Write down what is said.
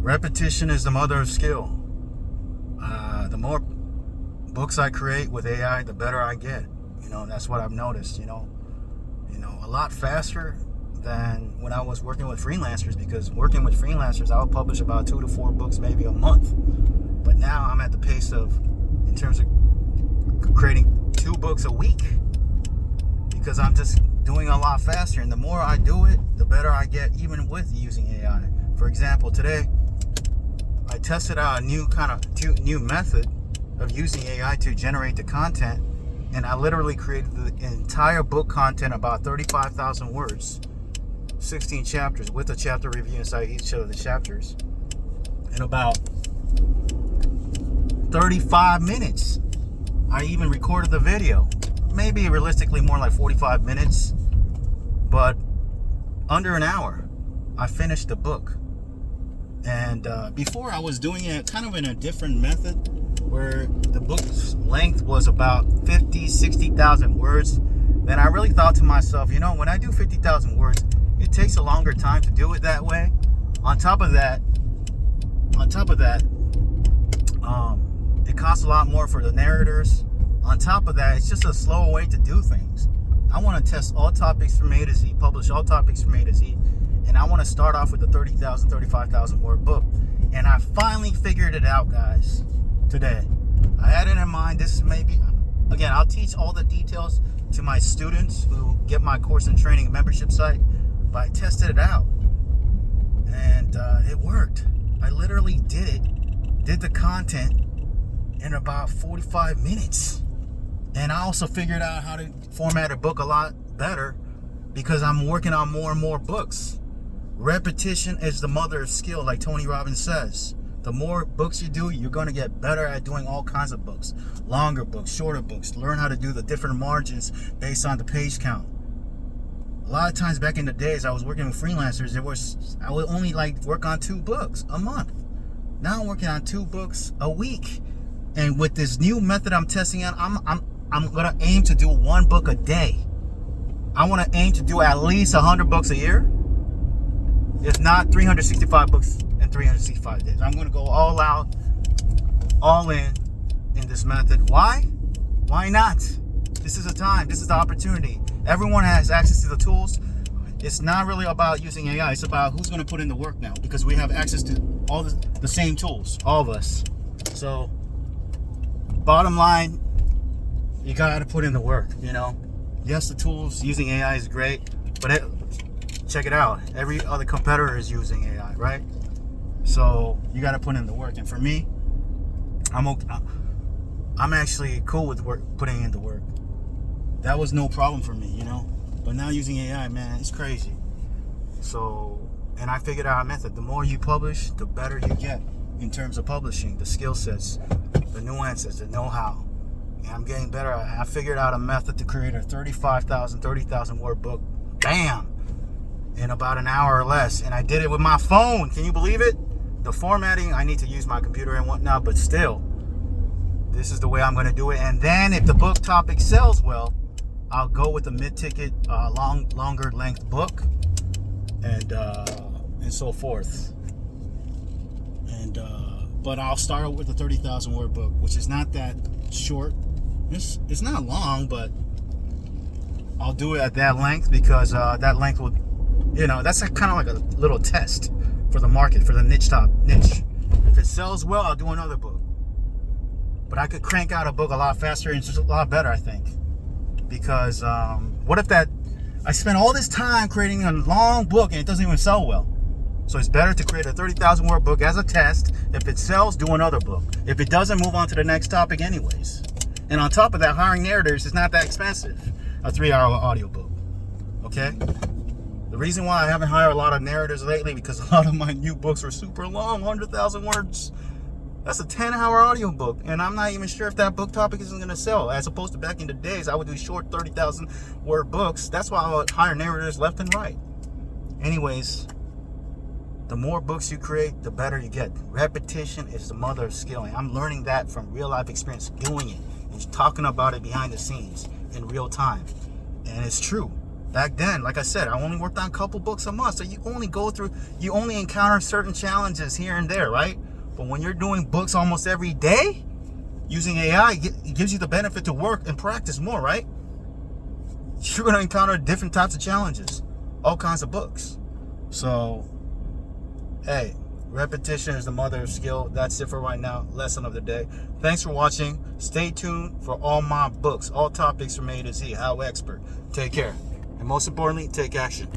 Repetition is the mother of skill. The more books I create with AI, the better I get. That's what I've noticed. A lot faster than when I was working with freelancers, because working with freelancers, I would publish about 2 to 4 books maybe a month. But now I'm at the pace of, in terms of creating 2 books a week, because I'm just doing a lot faster. And the more I do it, the better I get, even with using AI. For example, today I tested out a new method of using AI to generate the content, and I literally created the entire book content, about 35,000 words, 16 chapters with a chapter review inside each of the chapters, in about 35 minutes. I even recorded the video, maybe realistically more like 45 minutes, but under an hour I finished the book. And before I was doing it kind of in a different method, where the book's length was about 60,000 words. Then I really thought to myself, when I do 50,000 words, it takes a longer time to do it that way. On top of that, it costs a lot more for the narrators. On top of that, it's just a slower way to do things. I want to test all topics from A to Z, publish all topics from A to Z, and I want to start off with a 30,000, 35,000 word book. And I finally figured it out, guys, today. I had it in mind. This is maybe, again, I'll teach all the details to my students who get my course and training membership site, but I tested it out, and it worked. I literally did the content in about 45 minutes. And I also figured out how to format a book a lot better, because I'm working on more and more books. Repetition is the mother of skill, like Tony Robbins says. The more books you do, you're going to get better at doing all kinds of books. Longer books, shorter books. Learn how to do the different margins based on the page count. A lot of times back in the days, I was working with freelancers. I would only work on 2 books a month. Now I'm working on 2 books a week. And with this new method I'm testing out, I'm going to aim to do 1 book a day. I want to aim to do at least 100 books a year. If not, 365 books in 365 days. I'm going to go all out, all in this method. Why? Why not? This is the time. This is the opportunity. Everyone has access to the tools. It's not really about using AI. It's about who's going to put in the work now, because we have access to all the same tools, all of us. So, bottom line, you got to put in the work, Yes, the tools, using AI is great, but check it out. Every other competitor is using AI, right? So you got to put in the work. And for me, I'm actually cool with putting in the work. That was no problem for me, But now using AI, man, it's crazy. So, and I figured out a method. The more you publish, the better you get in terms of publishing, the skill sets, the nuances, the know-how. And I'm getting better. I figured out a method to create a 30,000 word book. Bam! In about an hour or less. And I did it with my phone. Can you believe it? The formatting, I need to use my computer and whatnot, but still, this is the way I'm going to do it. And then if the book topic sells well, I'll go with a mid-ticket, longer length book, and so forth. And but I'll start with a 30,000 word book, which is not that short. It's not long, but I'll do it at that length, because that length will, that's kind of like a little test for the market, for the niche. If it sells well, I'll do another book. But I could crank out a book a lot faster, and it's just a lot better, I think. Because what if I spent all this time creating a long book and it doesn't even sell well? So it's better to create a 30,000 word book as a test. If it sells, do another book. If it doesn't, move on to the next topic anyways. And on top of that, hiring narrators is not that expensive. A 3-hour audiobook. Okay? The reason why I haven't hired a lot of narrators lately, because a lot of my new books are super long, 100,000 words. That's a 10-hour audiobook, and I'm not even sure if that book topic isn't going to sell. As opposed to back in the days, I would do short 30,000 word books. That's why I would hire narrators left and right. Anyways, the more books you create, the better you get. Repetition is the mother of skill, and I'm learning that from real life experience, doing it and talking about it behind the scenes in real time. And it's true. Back then, like I said, I only worked on a couple books a month. So you only encounter certain challenges here and there, right? But when you're doing books almost every day, using AI, it gives you the benefit to work and practice more, right? You're going to encounter different types of challenges, all kinds of books. So, hey, repetition is the mother of skill. That's it for right now. Lesson of the day. Thanks for watching. Stay tuned for all my books, all topics from A to Z. HowExpert. Take care. And most importantly, take action.